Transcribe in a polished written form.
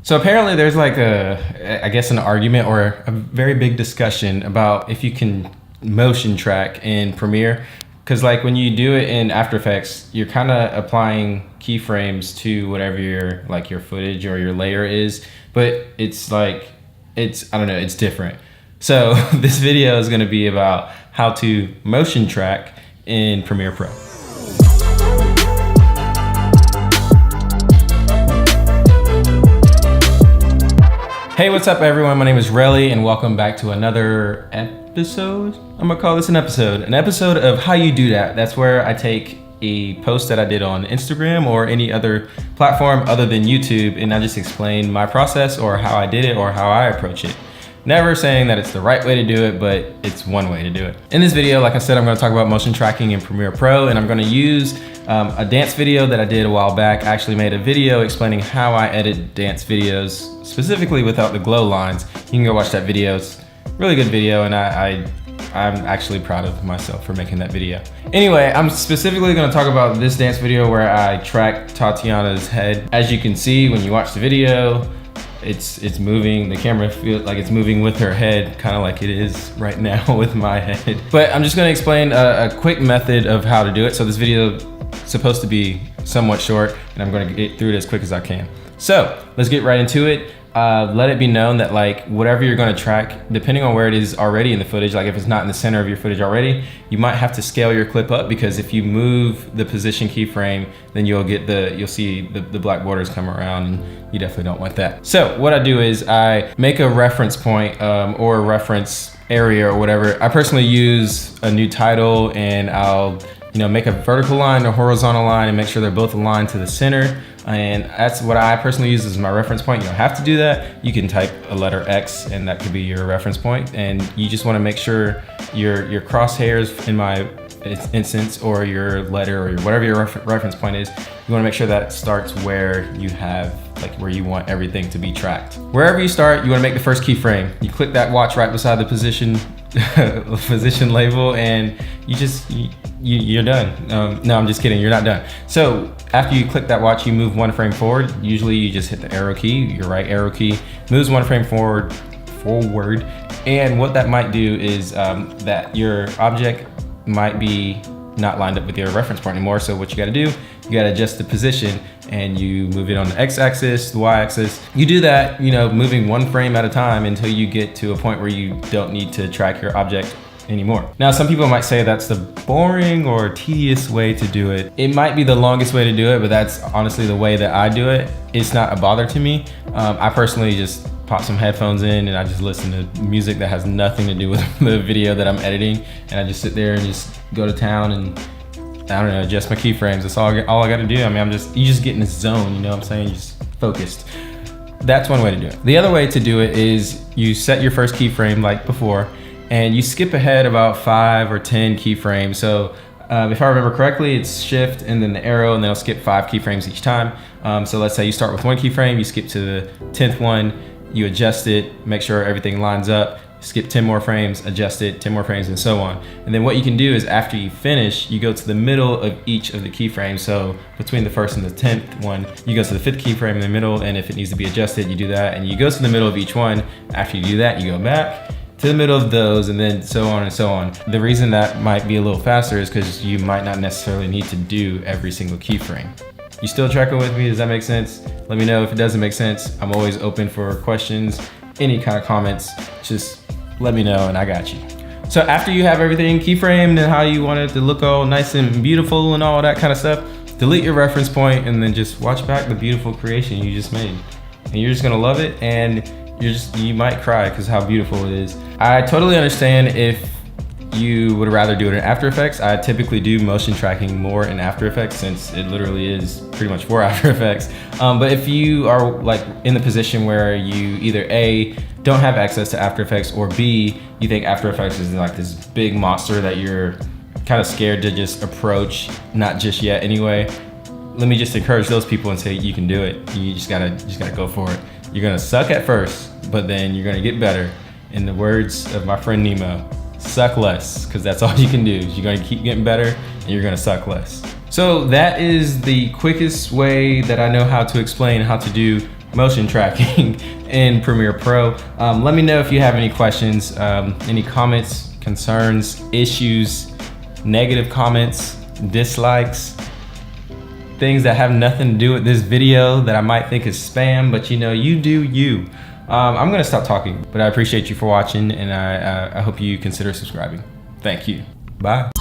So apparently there's like I guess an argument or a very big discussion about if you can motion track in Premiere. Because like when you do it in After Effects, you're kind of applying keyframes to whatever your footage or your layer is, but it's I don't know, it's different. So this video is gonna be about how to motion track in Premiere Pro. Hey, what's up everyone? My name is Relly and welcome back to another episode. I'm gonna call this an episode of how you do that. That's where I take a post that I did on Instagram or any other platform other than YouTube, and I just explain my process or how I did it or how I approach it. Never saying that it's the right way to do it, but it's one way to do it. In this video, like I said, I'm gonna talk about motion tracking in Premiere Pro, and I'm gonna use a dance video that I did a while back. I actually made a video explaining how I edit dance videos, specifically without the glow lines. You can go watch that video. It's a really good video, and I'm actually proud of myself for making that video. Anyway, I'm specifically gonna talk about this dance video where I tracked Tatiana's head. As you can see, when you watch the video, it's moving, the camera feels like it's moving with her head, kind of like it is right now with my head. But I'm just gonna explain a quick method of how to do it. So this video is supposed to be somewhat short, and I'm gonna get through it as quick as I can. So let's get right into it. Let it be known that like whatever you're gonna track, depending on where it is already in the footage, like if it's not in the center of your footage already, you might have to scale your clip up, because if you move the position keyframe, then you'll see the black borders come around, and you definitely don't want that. So what I do is I make a reference point or a reference area or whatever. I personally use a new title, and I'll make a vertical line or horizontal line and make sure they're both aligned to the center. And that's what I personally use as my reference point. You don't have to do that. You can type a letter X and that could be your reference point. And you just wanna make sure your crosshairs, in my instance, or your letter or whatever your reference point is, you wanna make sure that it starts where you have, like where you want everything to be tracked. Wherever you start, you wanna make the first keyframe. You click that watch right beside the position label, and you're done. No, I'm just kidding, you're not done. So after you click that watch, you move one frame forward. Usually you just hit the arrow key, your right arrow key, moves one frame forward. And what that might do is that your object might be not lined up with your reference point anymore. So what you gotta do, you gotta adjust the position, and you move it on the X-axis, the Y-axis. You do that, moving one frame at a time until you get to a point where you don't need to track your object anymore. Now, some people might say that's the boring or tedious way to do it. It might be the longest way to do it, but that's honestly the way that I do it. It's not a bother to me. I personally just pop some headphones in and I just listen to music that has nothing to do with the video that I'm editing, and I just sit there and just go to town and I don't know, adjust my keyframes. That's all I got to do. I mean, you just get in this zone, you know what I'm saying? You're just focused. That's one way to do it. The other way to do it is you set your first keyframe like before, and you skip ahead about 5 or 10 keyframes. So if I remember correctly, it's shift and then the arrow, and then I'll skip 5 keyframes each time. So let's say you start with one keyframe, you skip to the 10th one, you adjust it, make sure everything lines up, skip 10 more frames, adjust it, 10 more frames, and so on. And then what you can do is after you finish, you go to the middle of each of the keyframes. So between the first and the 10th one, you go to the 5th keyframe in the middle, and if it needs to be adjusted, you do that, and you go to the middle of each one. After you do that, you go back to the middle of those, and then so on and so on. The reason that might be a little faster is because you might not necessarily need to do every single keyframe. You still tracking with me? Does that make sense? Let me know if it doesn't make sense. I'm always open for questions, any kind of comments, just let me know and I got you. So after you have everything keyframed and how you want it to look all nice and beautiful and all that kind of stuff, delete your reference point and then just watch back the beautiful creation you just made. And you're just gonna love it, and you might cry because how beautiful it is. I totally understand if you would rather do it in After Effects. I typically do motion tracking more in After Effects since it literally is pretty much for After Effects. But if you are like in the position where you either A, don't have access to After Effects, or B, you think After Effects is like this big monster that you're kind of scared to just approach, not just yet anyway, let me just encourage those people and say you can do it. You just gotta go for it. You're gonna suck at first, but then you're gonna get better. In the words of my friend Nemo, suck less, because that's all you can do. You're gonna keep getting better and you're gonna suck less. So that is the quickest way that I know how to explain how to do motion tracking in Premiere Pro. Let me know if you have any questions, any comments, concerns, issues, negative comments, dislikes, things that have nothing to do with this video that I might think is spam, but you know, you do you. I'm gonna stop talking, but I appreciate you for watching, and I hope you consider subscribing. Thank you. Bye.